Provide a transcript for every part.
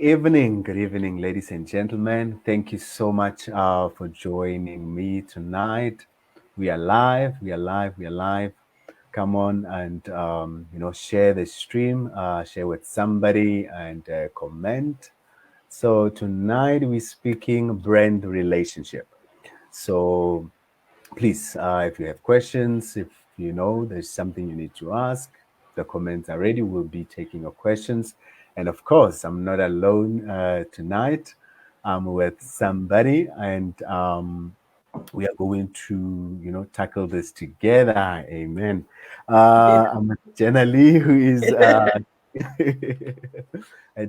Good evening, ladies and gentlemen. Thank you so much for joining me tonight. We are live. We are live. We are live. Come on and share the stream. Share with somebody and comment. So tonight we're speaking brand relationship. So please, if you have questions, if you know there's something you need to ask, the comments are ready. We'll be taking your questions. And of course, I'm not alone tonight. I'm with somebody, and we are going to, tackle this together. Amen. Yeah. I'm with Jenna Lee, who is a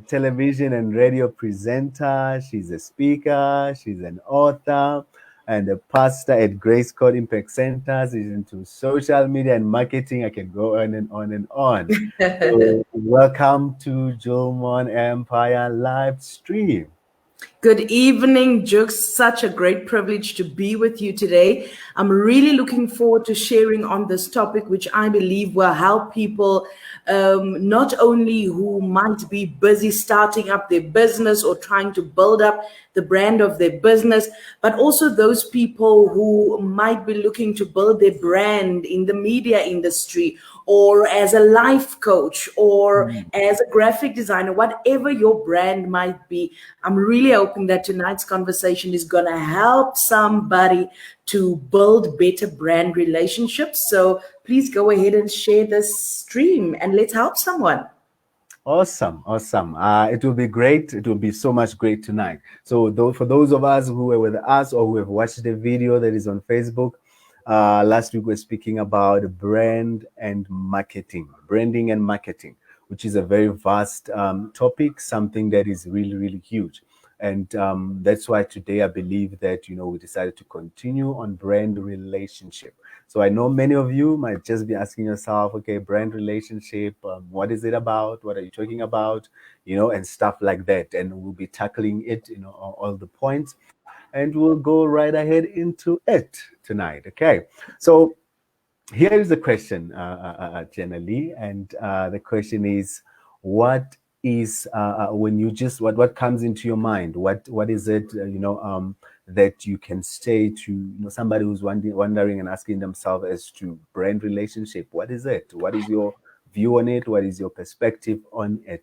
television and radio presenter. She's a speaker. She's an author and a pastor at Grace Code Impact Center. She's into social media and marketing. I can go on and on and on. So welcome to Jomon Empire live stream. Good evening, Jukes. Such a great privilege to be with you today. I'm really looking forward to sharing on this topic, which I believe will help people not only who might be busy starting up their business or trying to build up the brand of their business, but also those people who might be looking to build their brand in the media industry or as a life coach or as a graphic designer, whatever your brand might be. I'm really hoping that tonight's conversation is going to help somebody to build better brand relationships. So please go ahead and share this stream and let's help someone. Awesome, awesome. It will be great. It will be so much great tonight. So, for those of us who were with us or who have watched the video that is on Facebook, last week we were speaking about branding and marketing, which is a very vast topic, something that is really, really huge. And that's why today I believe that, we decided to continue on brand relationship. So I know many of you might just be asking yourself, okay, brand relationship, what is it about? What are you talking about? And stuff like that. And we'll be tackling it, all the points. And we'll go right ahead into it tonight. Okay. So here is the question, Jenna Lee. And the question is, what is when you just what comes into your mind? What is it that you can say to somebody who's wondering and asking themselves as to brand relationship? What is it? What is your view on it? What is your perspective on it?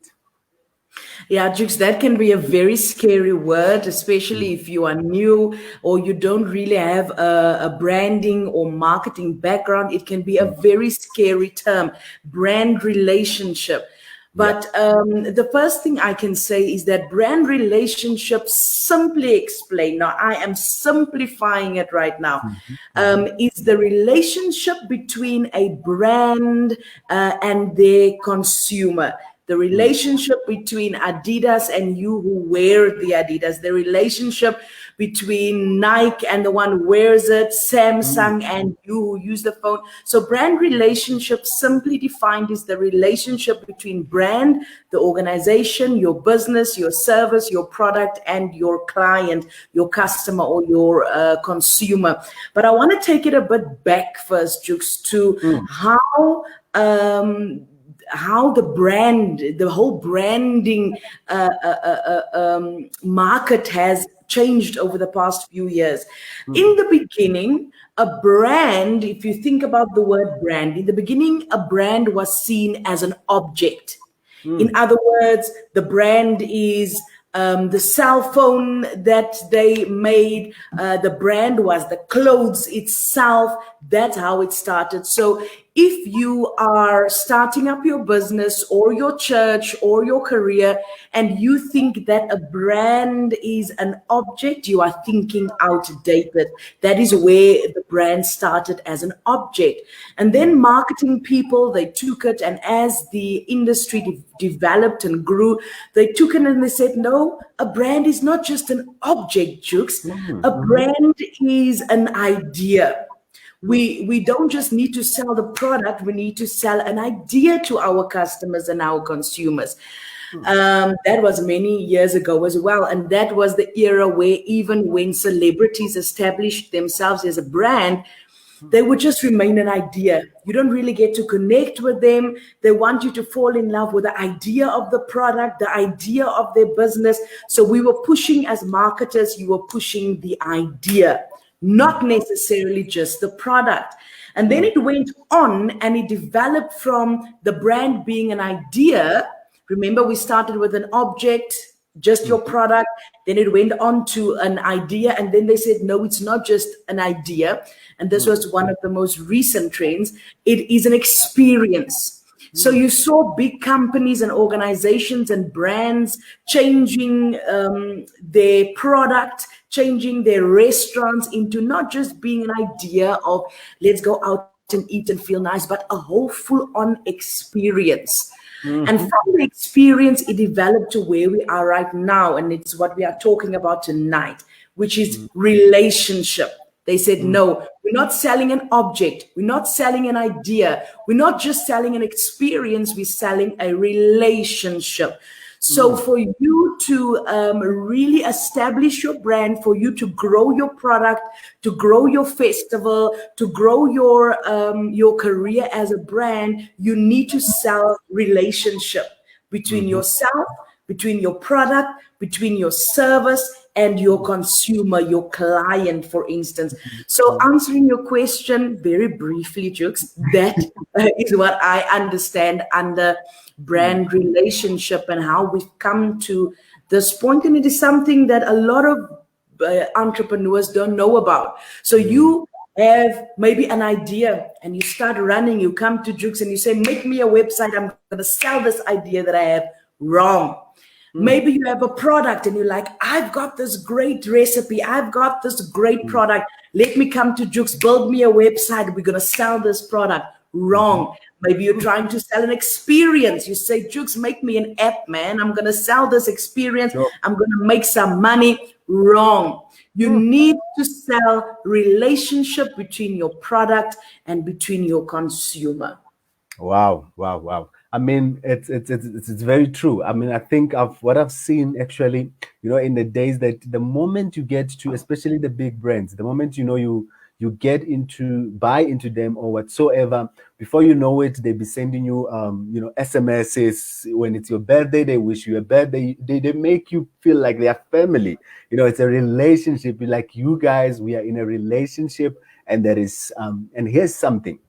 Yeah, Jukes, that can be a very scary word, especially if you are new or you don't really have a branding or marketing background. It can be a very scary term, brand relationship. Yeah. But the first thing I can say is that brand relationships, simply explained, now I am simplifying it right now, is the relationship between a brand and their consumer. The relationship between Adidas and you who wear the Adidas, the relationship between Nike and the one who wears it, Samsung and you who use the phone. So brand relationship, simply defined, is the relationship between brand, the organization, your business, your service, your product, and your client, your customer or your consumer. But I want to take it a bit back first, Jukes, to how the whole branding market has changed over the past few years. In the beginning, a brand, if you think about the word brand, in the beginning, a brand was seen as an object. In other words, the brand is the cell phone that they made. The brand was the clothes itself. That's how it started. So if you are starting up your business or your church or your career and you think that a brand is an object, you are thinking outdated. That is where the brand started, as an object. And then marketing people, they took it, and as the industry developed and grew, they took it and they said, no, a brand is not just an object, Jukes. A brand is an idea. We don't just need to sell the product, we need to sell an idea to our customers and our consumers. That was many years ago as well. And that was the era where even when celebrities established themselves as a brand, they would just remain an idea. You don't really get to connect with them. They want you to fall in love with the idea of the product, the idea of their business. So we were pushing, as marketers, you were pushing the idea, not necessarily just the product. And then it went on and it developed from the brand being an idea. Remember, we started with an object, just your product. Then it went on to an idea. And then they said, no, it's not just an idea. And this was one of the most recent trends. It is an experience. So you saw big companies and organizations and brands changing their product, changing their restaurants into not just being an idea of let's go out and eat and feel nice, but a whole full-on experience. And from the experience, it developed to where we are right now. And it's what we are talking about tonight, which is relationship. They said, no, we're not selling an object. We're not selling an idea. We're not just selling an experience. We're selling a relationship. So for you to really establish your brand, for you to grow your product, to grow your festival, to grow your career as a brand, you need to sell relationship between yourself, between your product, between your service and your consumer, your client, for instance. So answering your question very briefly, Jukes, that is what I understand under brand relationship and how we've come to this point. And it is something that a lot of entrepreneurs don't know about. So you have maybe an idea and you start running, you come to Jukes and you say, make me a website. I'm going to sell this idea that I have. Wrong. Maybe you have a product and you're like, I've got this great recipe. I've got this great product. Let me come to Jukes, build me a website. We're going to sell this product. Wrong. Maybe you're trying to sell an experience. You say, Jukes, make me an app, man. I'm going to sell this experience. Sure. I'm going to make some money. Wrong. You need to sell relationship between your product and between your consumer. Wow. I mean, it's very true. I mean, I think what I've seen actually, in the days that the moment you get to, especially the big brands, the moment you get buy into them or whatsoever, before you know it, they be sending you SMSs when it's your birthday. They wish you a birthday. They make you feel like they are family. It's a relationship. Like, you guys, we are in a relationship, and there is and here's something.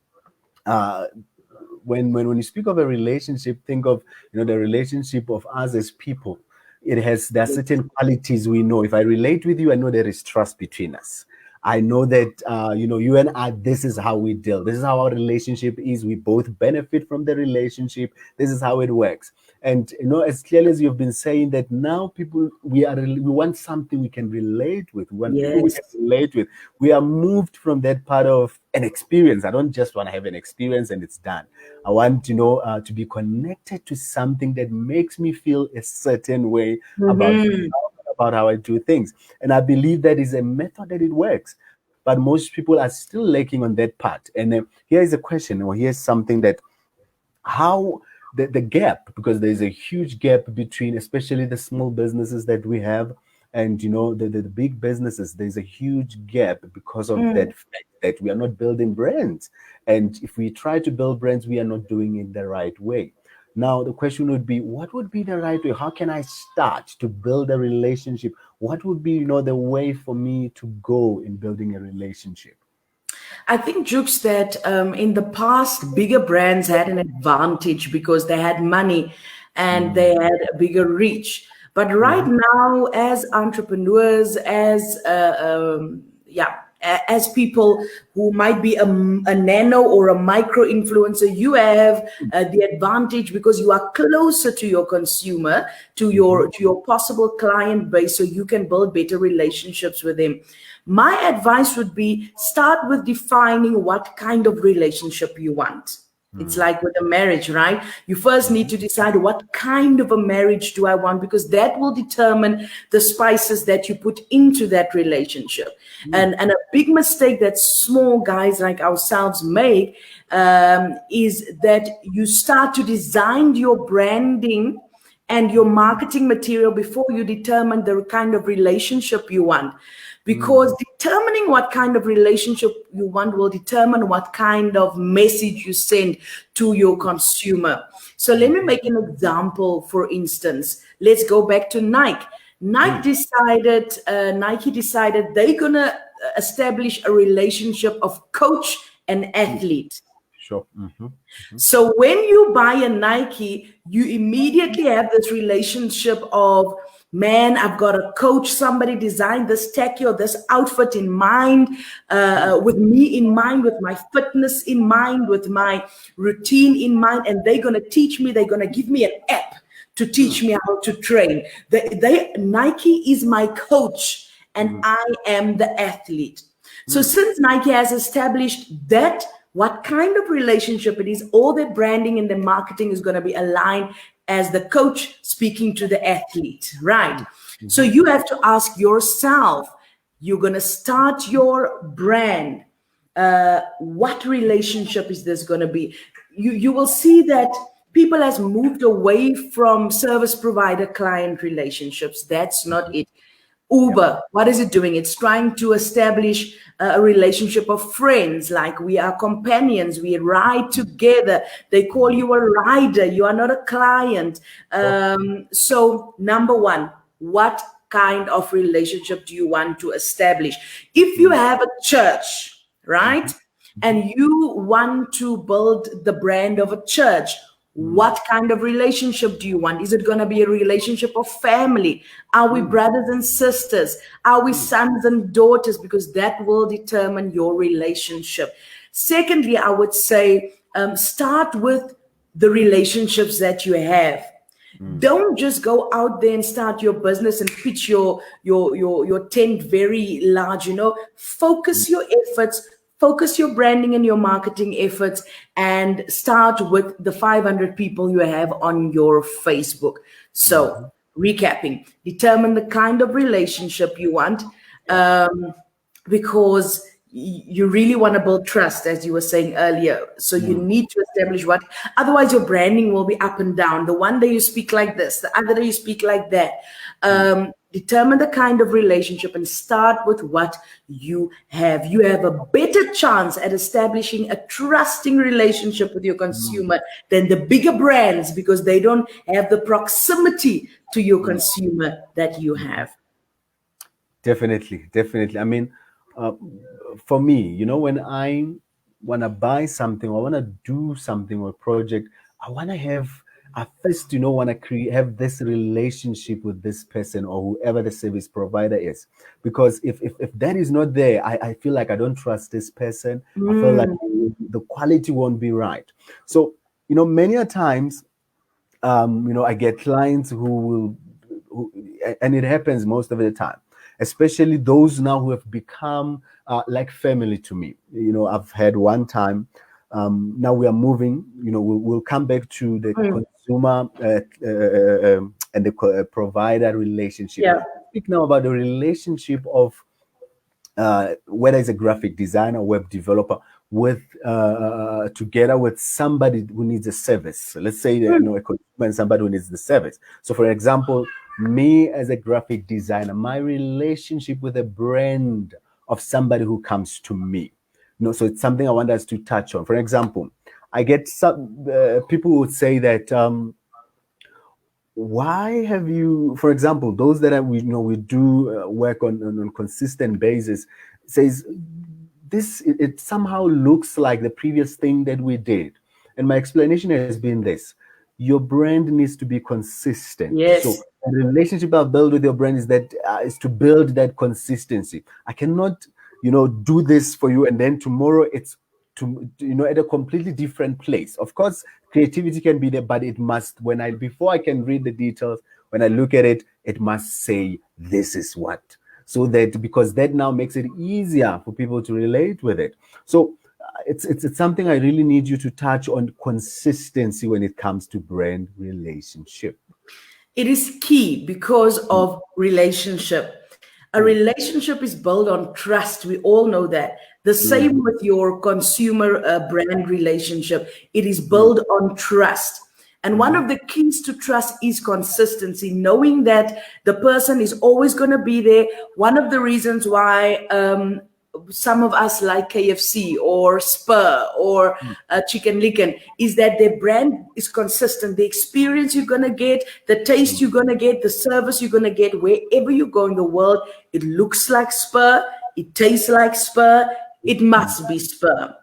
When you speak of a relationship, think of the relationship of us as people. There are certain qualities we know. If I relate with you, I know there is trust between us. I know that you and I, this is how we deal. This is how our relationship is. We both benefit from the relationship. This is how it works. And as clearly as you've been saying, that now people, we want something we can relate with. We want people we can relate with. We are moved from that part of an experience. I don't just want to have an experience and it's done. I want to be connected to something that makes me feel a certain way about how I do things. And I believe that is a method that it works. But most people are still lacking on that part. And here is a question, or here's something that how the gap, because there's a huge gap between especially the small businesses that we have and the big businesses. There's a huge gap because of that fact that we are not building brands. And if we try to build brands, we are not doing it the right way. Now, the question would be, what would be the right way? How can I start to build a relationship? What would be, the way for me to go in building a relationship? I think, Jukes, that in the past, bigger brands had an advantage because they had money and they had a bigger reach. But right now, as entrepreneurs, as people who might be a nano or a micro influencer, you have the advantage because you are closer to your consumer, to your possible client base, so you can build better relationships with them. My advice would be, start with defining what kind of relationship you want. It's like with a marriage, right? You first need to decide, what kind of a marriage do I want? Because that will determine the spices that you put into that relationship. And a big mistake that small guys like ourselves make is that you start to design your branding and your marketing material before you determine the kind of relationship you want. Because determining what kind of relationship you want will determine what kind of message you send to your consumer. So let me make an example. For instance, let's go back to Nike. Nike decided they're gonna establish a relationship of coach and athlete. Sure. So when you buy a Nike, you immediately have this relationship of, man, I've got a coach. Somebody designed this tacky or this outfit in mind, with me in mind, with my fitness in mind, with my routine in mind, and they're going to teach me. They're going to give me an app to teach me how to train. Nike is my coach, and I am the athlete. So since Nike has established that, what kind of relationship it is, all their branding and their marketing is going to be aligned as the coach speaking to the athlete, right? So you have to ask yourself, you're going to start your brand. What relationship is this going to be? You will see that people has moved away from service provider client relationships. That's not it. Uber, what is it doing? It's trying to establish a relationship of friends, like we are companions, we ride together. They call you a rider, you are not a client. So number one, what kind of relationship do you want to establish? If you have a church, right, and you want to build the brand of a church, what kind of relationship do you want? Is it going to be a relationship of family? Are we brothers and sisters? Are we sons and daughters? Because that will determine your relationship. Secondly, I would say start with the relationships that you have. Don't just go out there and start your business and pitch your tent very large. Focus your efforts. Focus your branding and your marketing efforts and start with the 500 people you have on your Facebook. So, recapping, determine the kind of relationship you want, because you really want to build trust, as you were saying earlier. So you need to establish what, otherwise your branding will be up and down. The one day you speak like this, the other day you speak like that. Determine the kind of relationship and start with what you have. You have a better chance at establishing a trusting relationship with your consumer than the bigger brands, because they don't have the proximity to your consumer that you have. Definitely. I mean, for me, when I want to buy something or want to do something or project, I want to have, I first, want to have this relationship with this person or whoever the service provider is. Because if that is not there, I feel like I don't trust this person. I feel like the quality won't be right. So, many a times, I get clients who and it happens most of the time, especially those now who have become like family to me. I've had one time, now we are moving, we'll come back to the consumer and the provider relationship. Yeah. Speak now about the relationship of whether it's a graphic designer, web developer, with together with somebody who needs a service. So let's say that, a consumer and somebody who needs the service. So for example, me as a graphic designer, my relationship with a brand of somebody who comes to me. So it's something I want us to touch on. For example, I get some people would say that why have you, for example, those that we do work on consistent basis, says this, it somehow looks like the previous thing that we did. And my explanation has been this: your brand needs to be consistent. Yes. So the relationship I've built with your brand is that is to build that consistency. I cannot, do this for you and then tomorrow it's at a completely different place. Of course, creativity can be there, but it must, before I can read the details, when I look at it, it must say this is what. So that, because that now makes it easier for people to relate with it. So it's something I really need you to touch on, consistency when it comes to brand relationship. It is key because of relationship. A relationship is built on trust. We all know that. The same with your consumer brand relationship. It is built on trust. And one of the keys to trust is consistency, knowing that the person is always going to be there. One of the reasons why some of us like KFC or Spur or Chicken Licken is that their brand is consistent. The experience you're going to get, the taste you're going to get, the service you're going to get, wherever you go in the world, it looks like Spur, it tastes like Spur, it must be Spur.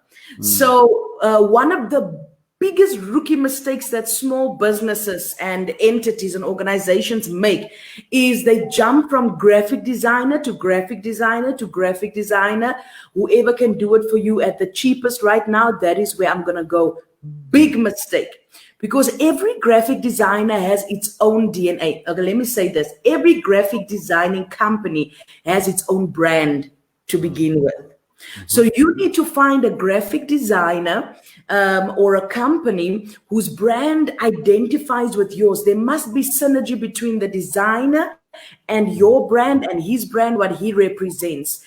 So one of the biggest rookie mistakes that small businesses and entities and organizations make is they jump from graphic designer to graphic designer to graphic designer. Whoever can do it for you at the cheapest right now, that is where I'm going to go. Big mistake. Because every graphic designer has its own DNA. Okay, let me say this. Every graphic designing company has its own brand to begin with. So you need to find a graphic designer or a company whose brand identifies with yours. There must be synergy between the designer and your brand and his brand, what he represents,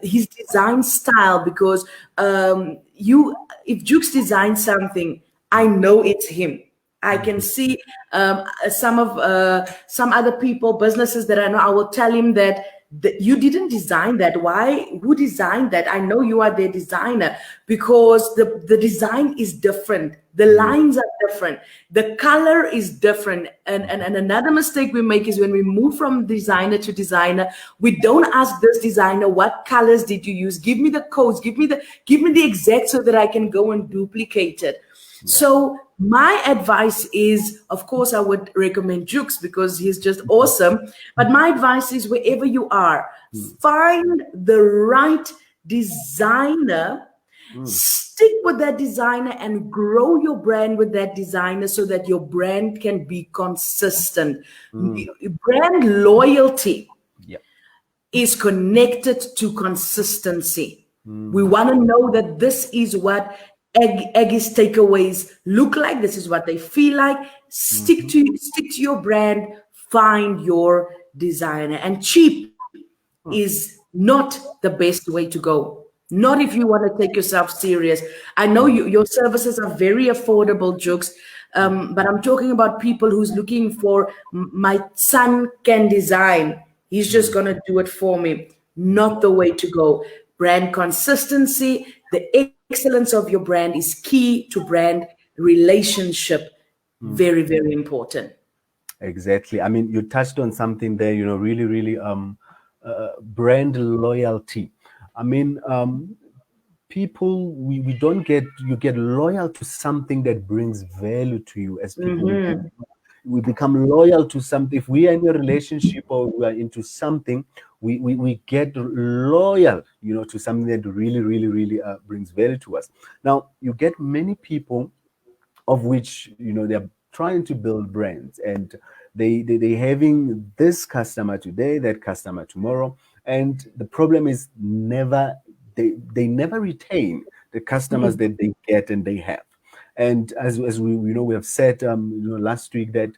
his design style. Because if Jukes designs something, I know it's him. I can see some other people, businesses that I know. I will tell him that you didn't design that. Why? Who designed that? I know you are their designer, because the design is different. The lines are different. The color is different. And another mistake we make is when we move from designer to designer, we don't ask this designer, what colors did you use? Give me the codes, give me the exact so that I can go and duplicate it. So my advice is, of course, I would recommend Jukes because he's just awesome. But my advice is, wherever you are, find the right designer, stick with that designer and grow your brand with that designer so that your brand can be consistent. Brand loyalty is connected to consistency. We want to know that this is what Aggies takeaways look like. This is what they feel like. Stick to your brand. Find your designer. And cheap is not the best way to go. Not if you want to take yourself serious. I know your services are very affordable, Jukes, but I'm talking about people who's looking for, my son can design, he's just going to do it for me. Not the way to go. Brand consistency, the excellence of your brand is key to brand relationship. Very, very important. Exactly. I mean, you touched on something there, really, really brand loyalty. I mean, people, you get loyal to something that brings value to you as people. We become loyal to something. If we are in a relationship or we are into something, we get loyal, to something that really, really, really brings value to us. Now, you get many people of which, they're trying to build brands, and they having this customer today, that customer tomorrow. And the problem is they never retain the customers that they get and they have. And as we have said last week, that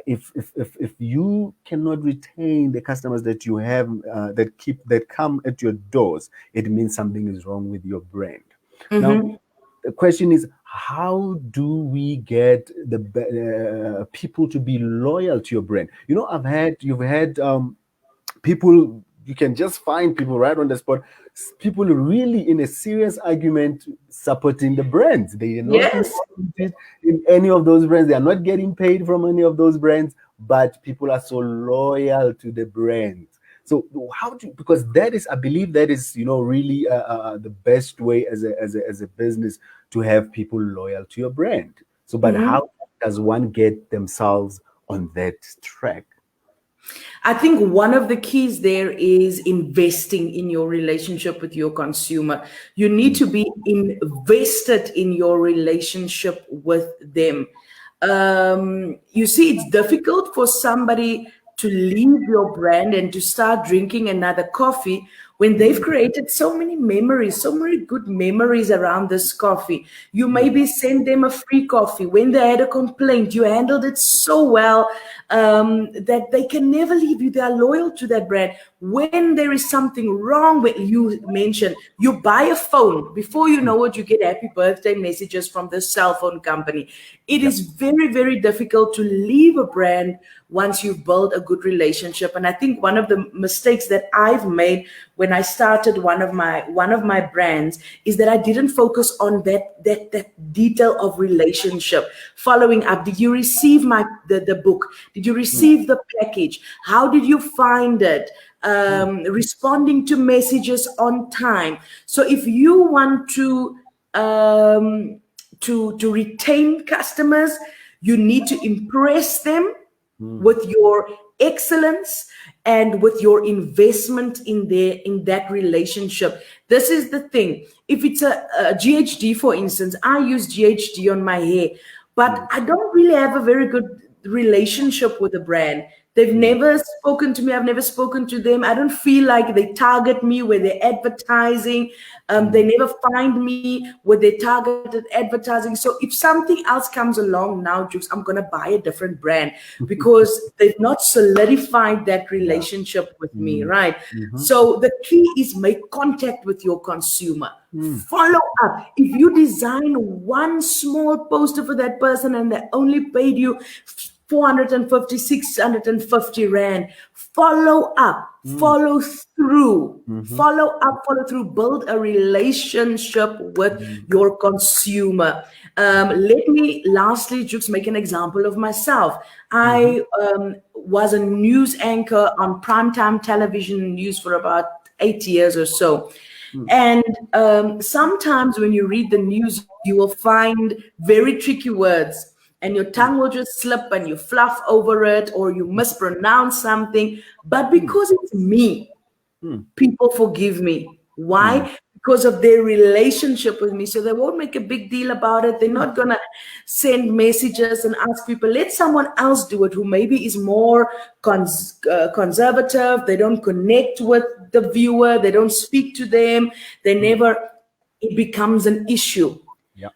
if you cannot retain the customers that you have that come at your doors, it means something is wrong with your brand. Now, the question is, how do we get the people to be loyal to your brand? You've had people. You can just find people right on the spot. People really in a serious argument supporting the brands. They are not interested in any of those brands. They are not getting paid from any of those brands, but people are so loyal to the brands. So because that is, I believe that is, really the best way as a business to have people loyal to your brand. So, but how does one get themselves on that track? I think one of the keys there is investing in your relationship with your consumer. You need to be invested in your relationship with them. You see, it's difficult for somebody to leave your brand and to start drinking another coffee when they've created so many memories, so many good memories around this coffee. You maybe send them a free coffee. When they had a complaint, you handled it so well that they can never leave you. They are loyal to that brand. When there is something wrong, when you mentioned you buy a phone, before you know it, you get happy birthday messages from the cell phone company. It is very, very difficult to leave a brand once you've built a good relationship. And I think one of the mistakes that I've made when I started one of my brands is that I didn't focus on that detail of relationship. Following up, did you receive the book? Did you receive the package? How did you find it? Responding to messages on time. So if you want to retain customers, you need to impress them with your excellence and with your investment in that relationship. This is the thing. If it's a GHD, for instance, I use GHD on my hair, but I don't really have a very good relationship with the brand. They've never spoken to me. I've never spoken to them. I don't feel like they target me where they're advertising. They never find me where they targeted advertising. So if something else comes along now, Jukes, I'm going to buy a different brand because they've not solidified that relationship with me, right? So the key is make contact with your consumer. Follow up. If you design one small poster for that person and they only paid you 450, 650 Rand. Follow up, follow through, build a relationship with your consumer. Let me lastly just make an example of myself. I was a news anchor on primetime television news for about 8 years or so. And sometimes when you read the news, you will find very tricky words. And your tongue will just slip and you fluff over it or you mispronounce something. But because it's me, people forgive me. Why? Because of their relationship with me. So they won't make a big deal about it. They're not going to send messages and ask people, let someone else do it who maybe is more conservative. They don't connect with the viewer. They don't speak to them. It becomes an issue.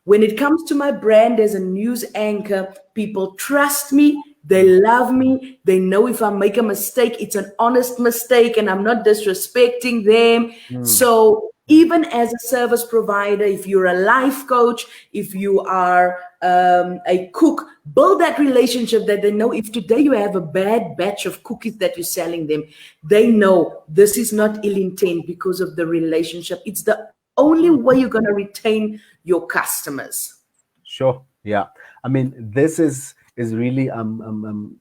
When it comes to my brand as a news anchor, people trust me. They love me. They know if I make a mistake, it's an honest mistake and I'm not disrespecting them. So even as a service provider, if you're a life coach, if you are a cook, build that relationship that they know if today you have a bad batch of cookies that you're selling them, they know this is not ill intent because of the relationship. It's the only way you're going to retain your customers. Sure. Yeah. I mean, this is really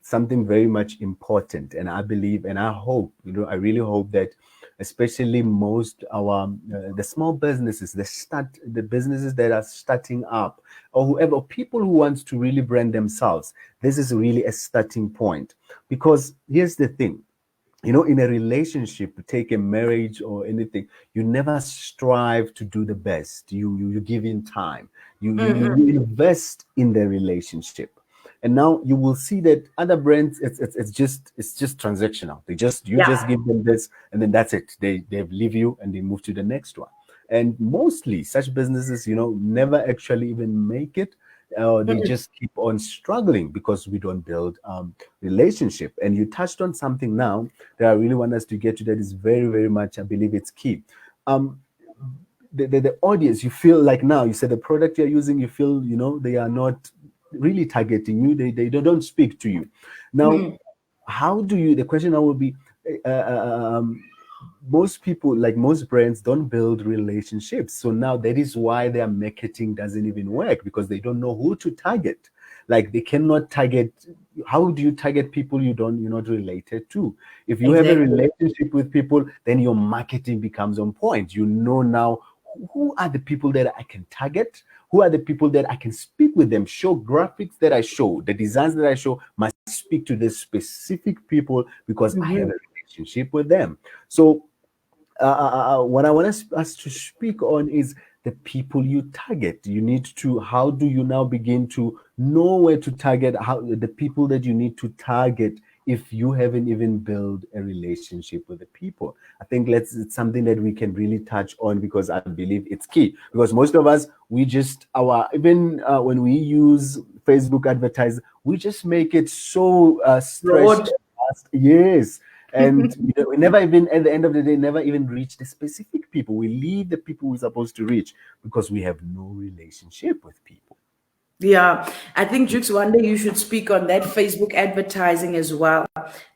something very much important, and I believe and I hope, I really hope that especially most our the small businesses, the businesses that are starting up, or whoever, people who want to really brand themselves, this is really a starting point. Because here's the thing. In a relationship, take a marriage or anything, you never strive to do the best. You give in time. You invest in the relationship. And now you will see that other brands, it's just transactional. You just give them this, and then that's it. They leave you and they move to the next one. And mostly such businesses, never actually even make it. They just keep on struggling because we don't build relationship. And you touched on something now that I really want us to get to that is very, very much, I believe it's key. The audience, you feel like now, you said the product you're using, you feel, they are not really targeting you. They don't speak to you. Now, how do you, the question now will be, most people, like most brands, don't build relationships. So now that is why their marketing doesn't even work, because they don't know who to target. Like they cannot target. How do you target people you're not related to? If you have a relationship with people, then your marketing becomes on point. Now who are the people that I can target? Who are the people that I can speak with them? Show graphics that I show, the designs that I show must speak to the specific people because I have a relationship with them. So what I want us to speak on is the people you target. How do you now begin to know where to target, how the people that you need to target if you haven't even built a relationship with the people? I think it's something that we can really touch on, because I believe it's key. Because most of us, we just even when we use Facebook advertise, we just make it so stretched. Broad. Yes. And we never even, at the end of the day, never even reach the specific people. We leave the people we're supposed to reach because we have no relationship with people. Yeah, I think Jukes, one day you should speak on that Facebook advertising as well,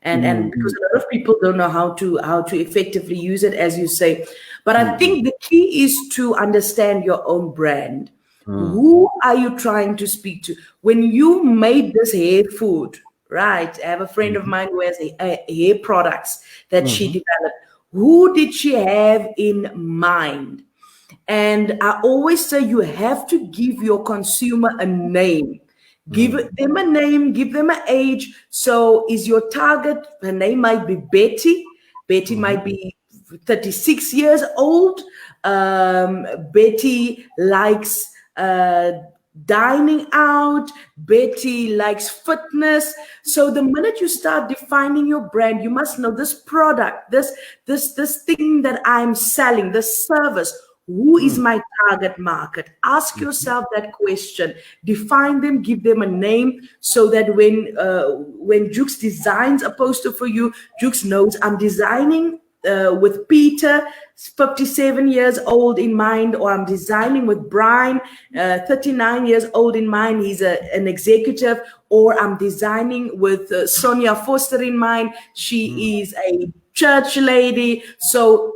and because a lot of people don't know how to effectively use it, as you say. But I think the key is to understand your own brand. Who are you trying to speak to? When you made this hair food, right? I have a friend of mine who has hair products that she developed. Who did she have in mind? And I always say you have to give your consumer a name. Give them a name, give them an age. So is your target, her name might be Betty. Betty might be 36 years old. Betty likes dining out. Betty likes fitness. So the minute you start defining your brand, you must know this product, this thing that I'm selling, this service. Who is my target market? Ask yourself that question. Define them, give them a name, so that when Jukes designs a poster for you, Jukes knows I'm designing with Peter, 57 years old, in mind, or I'm designing with Brian, 39 years old, in mind. He's an executive. Or I'm designing with Sonia Foster in mind. She is a church lady. So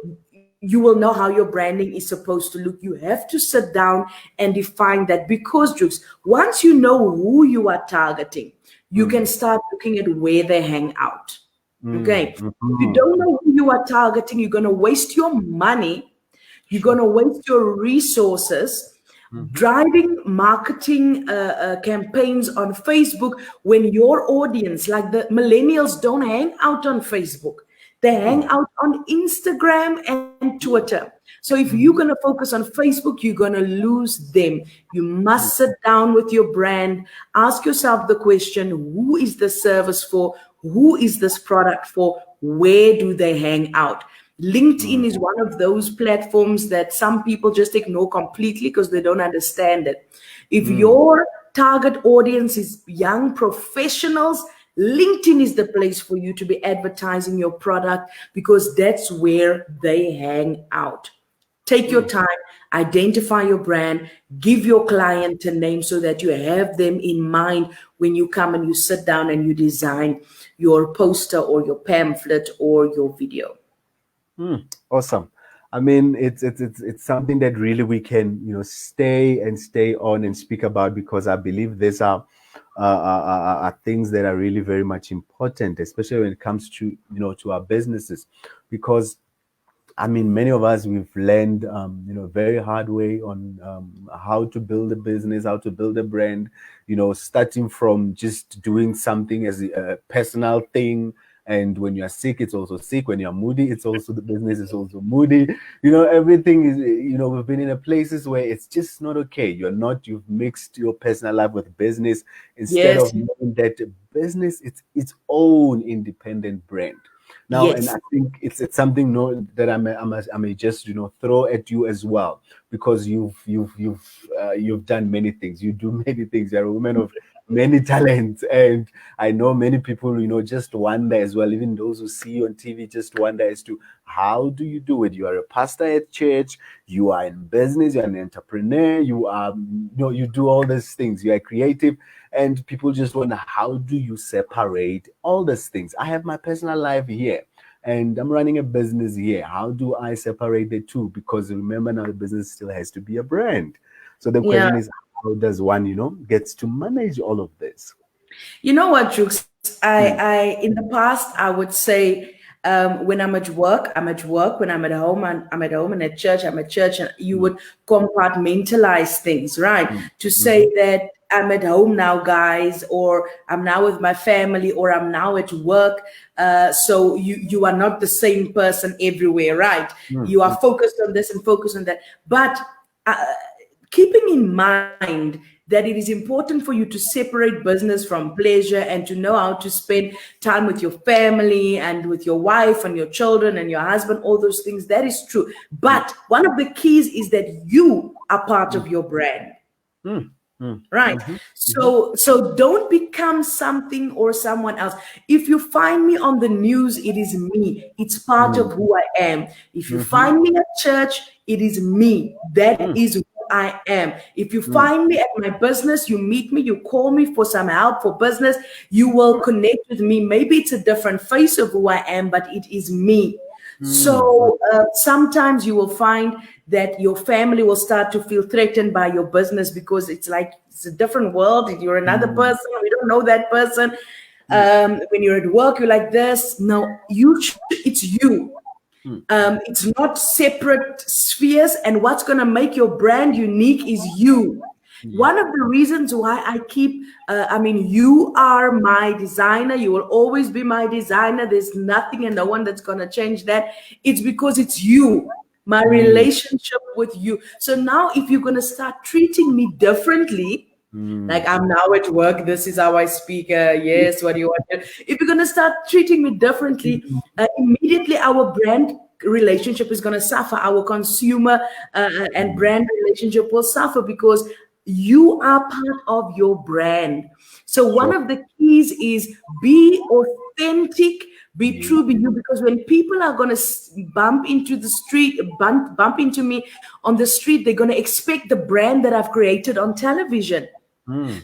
you will know how your branding is supposed to look. You have to sit down and define that, because, Jukes, once you know who you are targeting, you can start looking at where they hang out. Okay. If you don't know who you are targeting, you're going to waste your money. You're going to waste your resources driving marketing campaigns on Facebook, when your audience, like the millennials, don't hang out on Facebook. They hang out on Instagram and Twitter. So if you're going to focus on Facebook, you're going to lose them. You must sit down with your brand, ask yourself the question, who is this service for? Who is this product for? Where do they hang out? LinkedIn is one of those platforms that some people just ignore completely because they don't understand it. If your target audience is young professionals, LinkedIn is the place for you to be advertising your product, because that's where they hang out. Take your time, identify your brand, give your client a name so that you have them in mind when you come and you sit down and you design your poster or your pamphlet or your video. Awesome. I mean, it's something that really we can stay on and speak about, because I believe these are things that are really very much important, especially when it comes to to our businesses, because I mean, many of us, we've learned, very hard way on how to build a business, how to build a brand, starting from just doing something as a personal thing. And when you're sick, it's also sick. When you're moody, it's also, the business is also moody. Everything is, we've been in a places where it's just not okay. You've mixed your personal life with business, instead Yes. of knowing that business, it's its own independent brand. Now, Yes. and I think it's something that I may just throw at you as well, because you've done many things. You do many things. You're a woman of many talents, and I know many people just wonder as well. Even those who see you on TV just wonder as to, how do you do it? You are a pastor at church. You are in business. You're an entrepreneur. You are you do all these things. You are creative. And people just wonder, how do you separate all these things? I have my personal life here, and I'm running a business here. How do I separate the two? Because remember, now the business still has to be a brand. So the question is, how does one, gets to manage all of this? You know what, Jukes? I in the past, I would say, when I'm at work, I'm at work. When I'm at home, I'm at home, and at church, I'm at church. And you would compartmentalize things, right? To say that I'm at home now, guys, or I'm now with my family, or I'm now at work. So you are not the same person everywhere, right? You are focused on this and focused on that. But keeping in mind that it is important for you to separate business from pleasure and to know how to spend time with your family and with your wife and your children and your husband, all those things, that is true. But one of the keys is that you are part of your brand. Right. So don't become something or someone else. If you find me on the news, it is me. It's part of who I am. If you find me at church, it is me. That is who I am. If you find me at my business, you meet me, you call me for some help for business, you will connect with me. Maybe it's a different face of who I am, but it is me. So sometimes you will find that your family will start to feel threatened by your business because it's like it's a different world. You're another person. We don't know that person. When you're at work, you're like this. No, it's you. It's not separate spheres. And what's going to make your brand unique is you. One of the reasons why I keep, you are my designer. You will always be my designer. There's nothing and no one that's going to change that. It's because it's you, my relationship with you. So now if you're going to start treating me differently, like I'm now at work, this is how I speak. Yes, what do you want? If you're going to start treating me differently, immediately our brand relationship is going to suffer. Our consumer and brand relationship will suffer because you are part of your brand. So one of the keys is be authentic, be true, be you, because when people are going to bump into the street, bump into me on the street, they're going to expect the brand that I've created on television.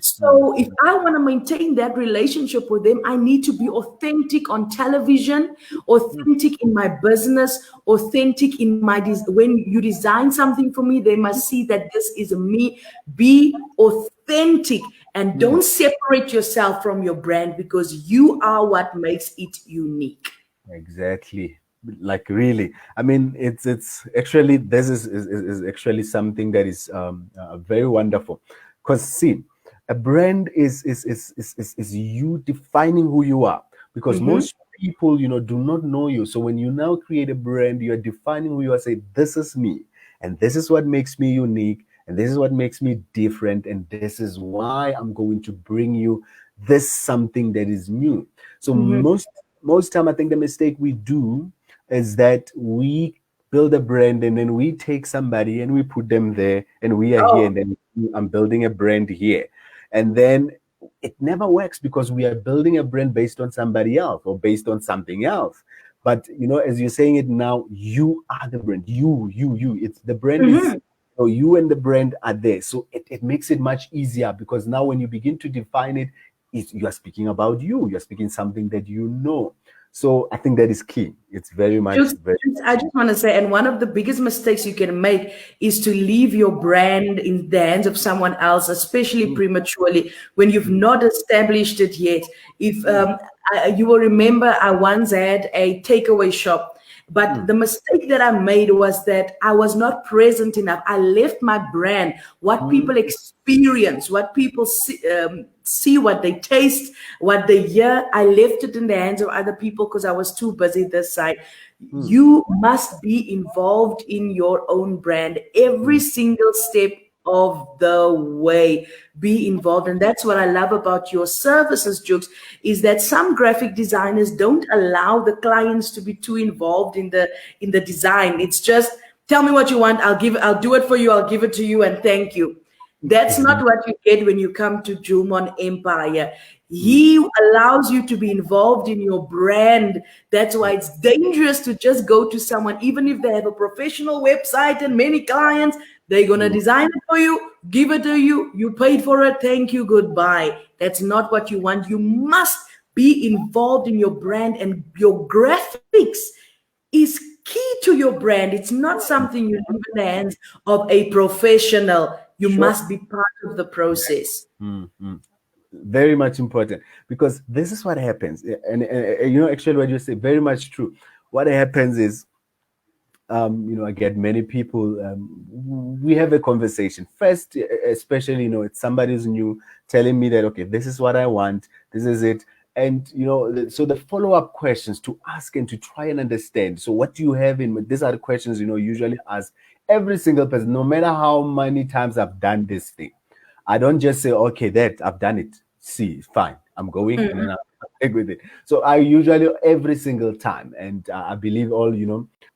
So if I want to maintain that relationship with them, I need to be authentic on television, authentic in my business, authentic in my when you design something for me, they must see that this is me. Be authentic and don't separate yourself from your brand because you are what makes it unique. Exactly. Like really, I mean, it's actually this is actually something that is very wonderful, because see, a brand is you defining who you are, because most people, do not know you. So when you now create a brand, you are defining who you are. Say, this is me, and this is what makes me unique, and this is what makes me different, and this is why I'm going to bring you this something that is new. So most time, I think the mistake we do is that we build a brand and then we take somebody and we put them there, and we are here, and then I'm building a brand here. And then it never works because we are building a brand based on somebody else or based on something else. But as you're saying it now, you are the brand. You. It's the brand is, so you and the brand are there. So it makes it much easier, because now when you begin to define it, you are speaking about you. You're speaking something that you know. So I think that is key. It's very much. I just want to say, and one of the biggest mistakes you can make is to leave your brand in the hands of someone else, especially prematurely when you've not established it yet. If you will remember, I once had a takeaway shop. But the mistake that I made was that I was not present enough. I left my brand, what people experience, what people see, what they taste, what they hear. I left it in the hands of other people because I was too busy this side. You must be involved in your own brand every single step of the way. Be involved. And that's what I love about your services, Jukes, is that some graphic designers don't allow the clients to be too involved in the design. It's just, tell me what you want, I'll do it for you, I'll give it to you, and thank you. That's not what you get when you come to Jumon Empire. He allows you to be involved in your brand. That's why it's dangerous to just go to someone, even if they have a professional website and many clients. They're going to design it for you, give it to you, you paid for it, thank you, goodbye. That's not what you want. You must be involved in your brand, and your graphics is key to your brand. It's not something you leave in the hands of a professional. You must be part of the process. Very much important, because this is what happens. And actually what you say, very much true. What happens is, I get many people, we have a conversation first, especially, it's somebody's new telling me that, okay, this is what I want, this is it. And so the follow-up questions to ask and to try and understand. So what do you have in mind? These are the questions usually ask every single person, no matter how many times I've done this thing. I don't just say, okay, that I've done it. See, fine, I'm going, and then I'm back with it. So I usually every single time, and I believe all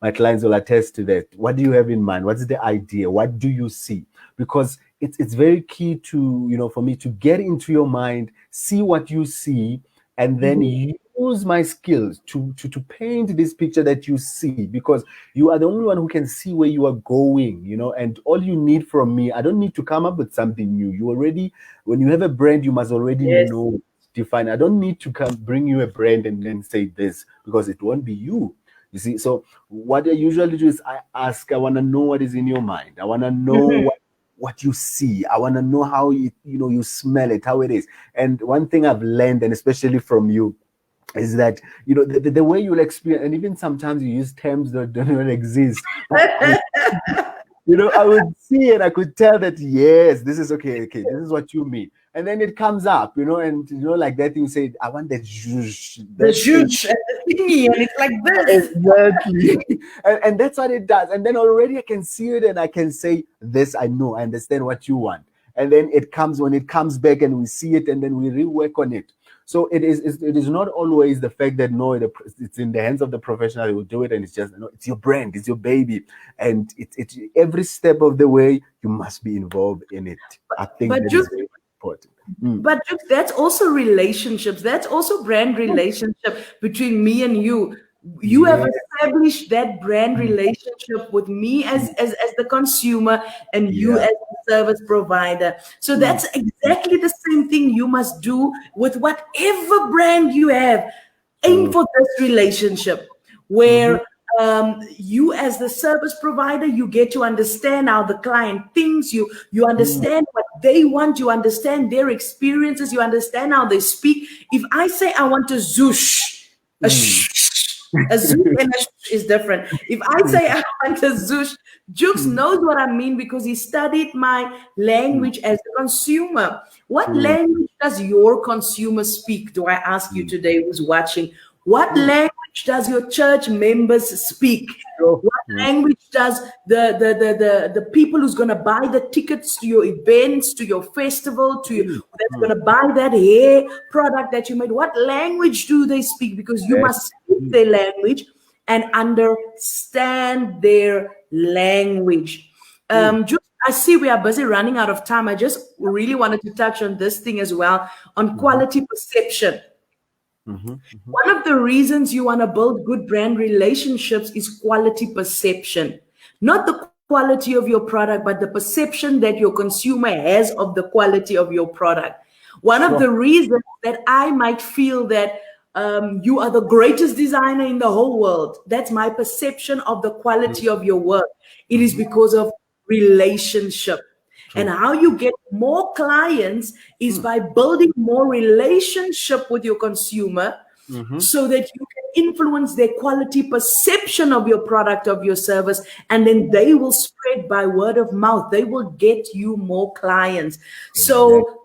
my clients will attest to that. What do you have in mind? What's the idea? What do you see? Because it's very key to for me to get into your mind, see what you see, and then use my skills to paint this picture that you see, because you are the only one who can see where you are going, and all you need from me, I don't need to come up with something new. You already, when you have a brand, you must already Yes. know, define. I don't need to come bring you a brand and then say this, because it won't be you. You see, so what I usually do is I want to know what is in your mind. I want to know what you see. I want to know how you smell it, how it is. And one thing I've learned, and especially from you, is that the way you'll experience, and even sometimes you use terms that don't exist. I would see it, I could tell that, yes, this is okay, this is what you mean. And then it comes up, and like that thing you say, I want that zhuzh, The that thing. zhuzh and the thingy, and it's like this. Exactly. and that's what it does. And then already I can see it and I can say, this, I know, I understand what you want. And then when it comes back and we see it and then we rework on it. So it is not always the fact that it's in the hands of the professional who will do it, and it's just it's your brand, it's your baby, and it's every step of the way you must be involved in it. I think that is very important. But that's also relationships. That's also brand relationship between me and you. You have established that brand relationship with me as the consumer, and you as the service provider. So that's exactly the same thing you must do with whatever brand you have. Aim for this relationship where you as the service provider, you get to understand how the client thinks, you understand what they want, you understand their experiences, you understand how they speak. If I say I want a zoosh, a shh, a zoosh and a shh is different. If I say I want a zoosh, Jukes knows what I mean because he studied my language as a consumer. What language does your consumer speak? Do I ask you today who's watching? What language does your church members speak? What language does the people who's going to buy the tickets to your events, to your festival, that's going to buy that hair product that you made, what language do they speak? Because you must speak their language and understand their language. I see we are busy running out of time. I just really wanted to touch on this thing as well, on quality perception. One of the reasons you want to build good brand relationships is quality perception. Not the quality of your product, but the perception that your consumer has of the quality of your product. One of the reasons that I might feel that you are the greatest designer in the whole world, that's my perception of the quality of your work. It is because of relationship. And how you get more clients is by building more relationship with your consumer so that you can influence their quality perception of your product, of your service, and then they will spread by word of mouth. They will get you more clients. So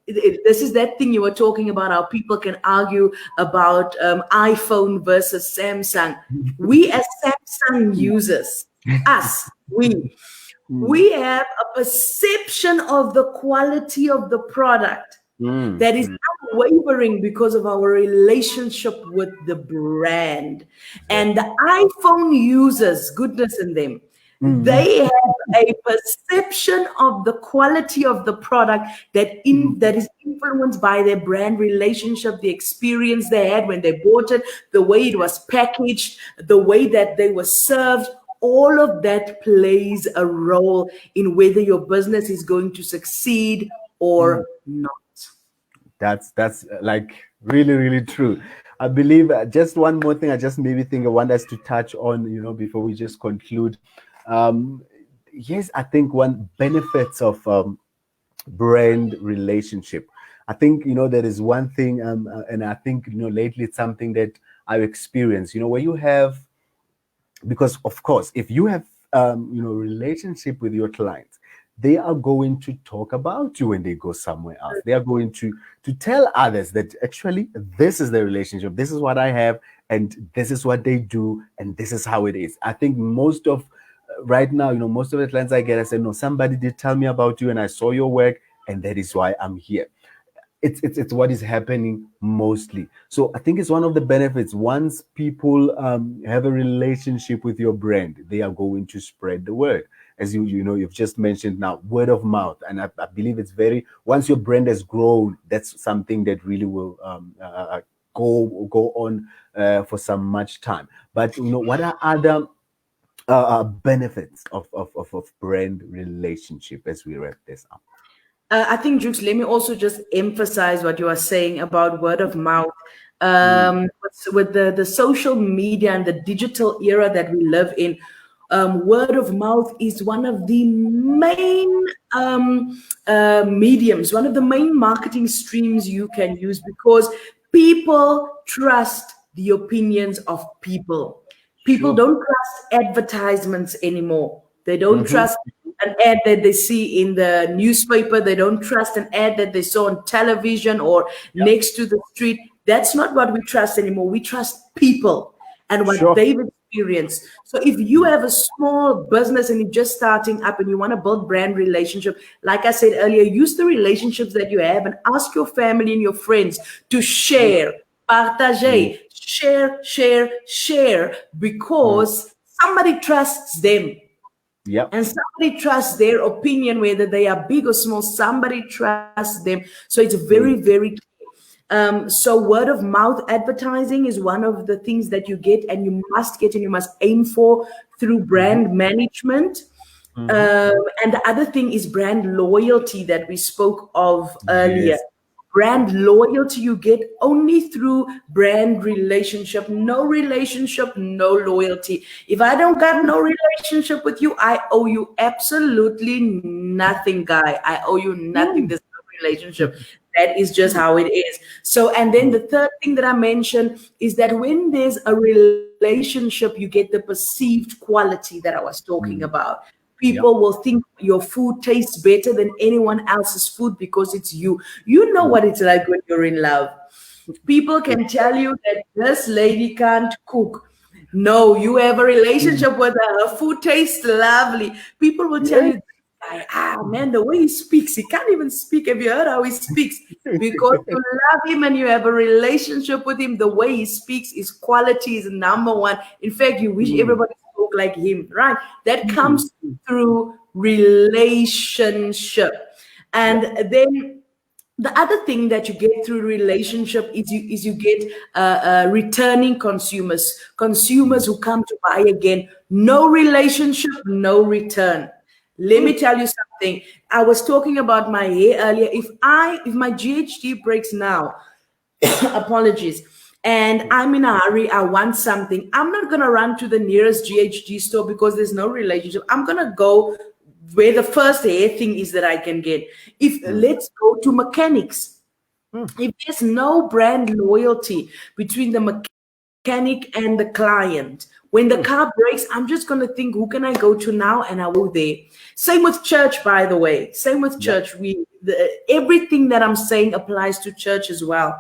this is that thing you were talking about, how people can argue about iPhone versus Samsung. We as Samsung users, we have a perception of the quality of the product that is unwavering because of our relationship with the brand. And the iPhone users, goodness in them, they have a perception of the quality of the product that is influenced by their brand relationship, the experience they had when they bought it, the way it was packaged, the way that they were served. All of that plays a role in whether your business is going to succeed or not. That's like really, really true. I believe just one more thing I just maybe think I want us to touch on, before we just conclude. Yes, I think one benefits of brand relationship. I think, there is one thing, and I think, lately it's something that I've experienced, where you have, because of course, if you have, relationship with your clients, they are going to talk about you when they go somewhere else. They are going to tell others that actually this is the relationship, this is what I have, and this is what they do, and this is how it is. I think most of right now, most of the clients I get, I say, no, somebody did tell me about you, and I saw your work, and that is why I'm here. It's what is happening mostly. So I think it's one of the benefits. Once people have a relationship with your brand, they are going to spread the word. As you've just mentioned now, word of mouth, and I believe it's very, once your brand has grown, that's something that really will go on for some much time. But what are other benefits of brand relationship as we wrap this up? I think, Jukes, let me also just emphasize what you are saying about word of mouth. With the social media and the digital era that we live in, word of mouth is one of the main mediums, one of the main marketing streams you can use, because people trust the opinions of people. People Sure. don't trust advertisements anymore. They don't trust an ad that they see in the newspaper. They don't trust an ad that they saw on television or next to the street. That's not what we trust anymore. We trust people and what Sure. they've experienced. So if you have a small business and you're just starting up and you want to build brand relationship, like I said earlier, use the relationships that you have and ask your family and your friends to share, partager, share, because somebody trusts them. Yep. And somebody trusts their opinion, whether they are big or small. Somebody trusts them. So it's very, very clear. So word of mouth advertising is one of the things that you get, and you must get, and you must aim for through brand management. And the other thing is brand loyalty that we spoke of earlier. Yes. Brand loyalty you get only through brand relationship. No relationship, no loyalty. If I don't got no relationship with you, I owe you absolutely nothing, guy. I owe you nothing. There's no relationship. That is just how it is. So, and then the third thing that I mentioned is that when there's a relationship, you get the perceived quality that I was talking about. People will think your food tastes better than anyone else's food because it's you. You know what it's like when you're in love. People can tell you that this lady can't cook. No, you have a relationship with her. Her food tastes lovely. People will tell you, man, the way he speaks, he can't even speak. Have you heard how he speaks? Because you love him and you have a relationship with him, the way he speaks, his quality is number one. In fact, you wish everybody spoke like him, right? That comes through relationship. And then the other thing that you get through relationship is you get returning consumers who come to buy again. No relationship, no return. Let me tell you something. I was talking about my hair earlier. If my GHD breaks now, apologies, and I'm in a hurry, I want something, I'm not gonna run to the nearest GHD store because there's no relationship. I'm gonna go where the first hair thing is that I can get. Let's go to mechanics. If there's no brand loyalty between the mechanic and the client, when the car breaks, I'm just going to think, who can I go to now? And I will there. Same with church, by the way. Same with church. Everything that I'm saying applies to church as well.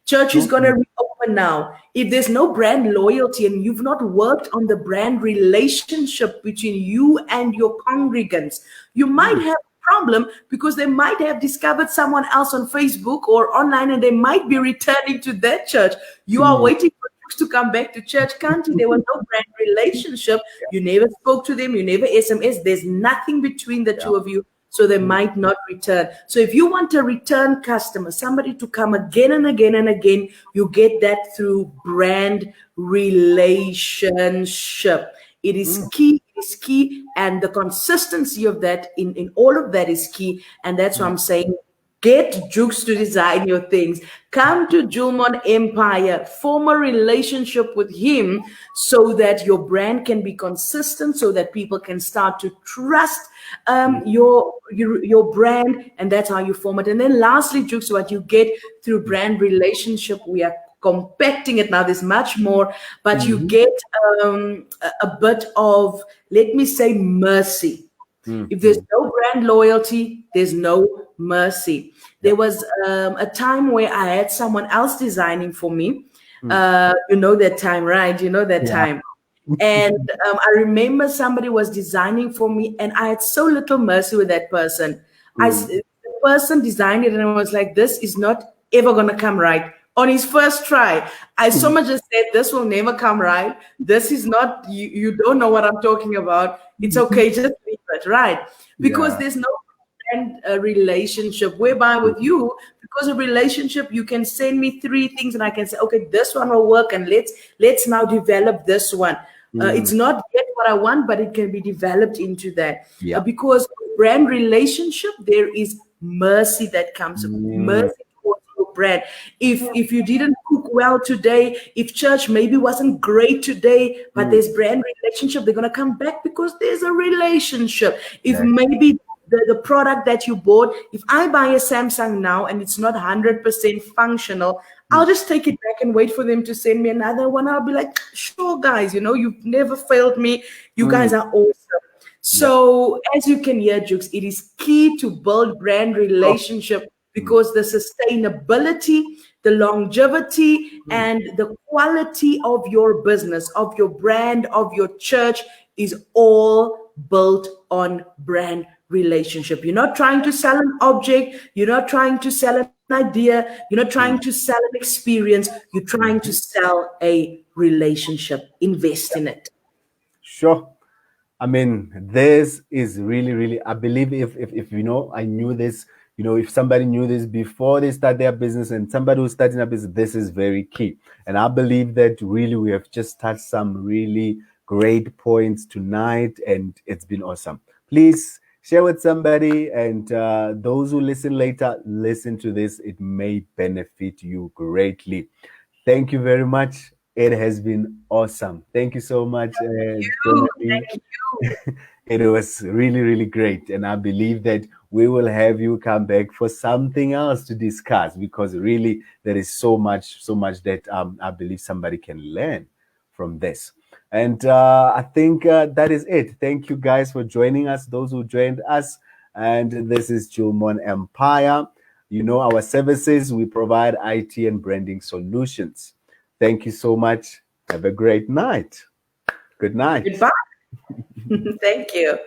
Church is going to reopen now. If there's no brand loyalty and you've not worked on the brand relationship between you and your congregants, you might have a problem because they might have discovered someone else on Facebook or online and they might be returning to that church. You are waiting for to come back to church, can't you? There was no brand relationship. You never spoke to them. You never SMS. There's nothing between the two of you. So they might not return. So if you want a return customer, somebody to come again and again and again, you get that through brand relationship. It is key. It is key. And the consistency of that in all of that is key. And that's why I'm saying, get Jukes to design your things. Come to Julmon Empire. Form a relationship with him so that your brand can be consistent, so that people can start to trust your brand, and that's how you form it. And then lastly, Jukes, what you get through brand relationship, we are compacting it now. There's much more, but you get a bit of, let me say, mercy. If there's no brand brand loyalty, there's no mercy. There was a time where I had someone else designing for me. You know that time, right? You know that Yeah. time. And I remember somebody was designing for me, and I had so little mercy with that person. The person designed it, and I was like, "This is not ever gonna come right." On his first try, I so much just said, "This will never come right. This is not. You don't know what I'm talking about. It's okay, just leave it, right?" Because Yeah. there's no and a relationship whereby with you, because a relationship, you can send me 3 things and I can say, okay, this one will work, and let's now develop this one. It's not yet what I want, but it can be developed into that. Yeah. Because brand relationship, there is mercy that comes, mercy towards your brand. If you didn't cook well today, if church maybe wasn't great today, but there's brand relationship, they're gonna come back because there's a relationship. If maybe the product that you bought, if I buy a Samsung now and it's not 100% functional, I'll just take it back and wait for them to send me another one. I'll be like, sure, guys, you've never failed me. You guys are awesome. So as you can hear, Jukes, it is key to build brand relationship because the sustainability, the longevity, and the quality of your business, of your brand, of your church is all built on brand relationship. You're not trying to sell an object, you're not trying to sell an idea, you're not trying to sell an experience, you're trying to sell a relationship. Invest in it. Sure. I mean, this is really, really, I believe if I knew this, if somebody knew this before they start their business, and somebody who's starting a business, this is very key. And I believe that really we have just touched some really great points tonight, and it's been awesome. Please share with somebody, and those who listen later, listen to this. It may benefit you greatly. Thank you very much. It has been awesome. Thank you so much. Thank you. It was really, really great. And I believe that we will have you come back for something else to discuss, because really there is so much that I believe somebody can learn from this. And I think that is it. Thank you guys for joining us, those who joined us. And this is Julmon Empire. Our services, we provide IT and branding solutions. Thank you so much. Have a great night. Good night. Goodbye. Thank you.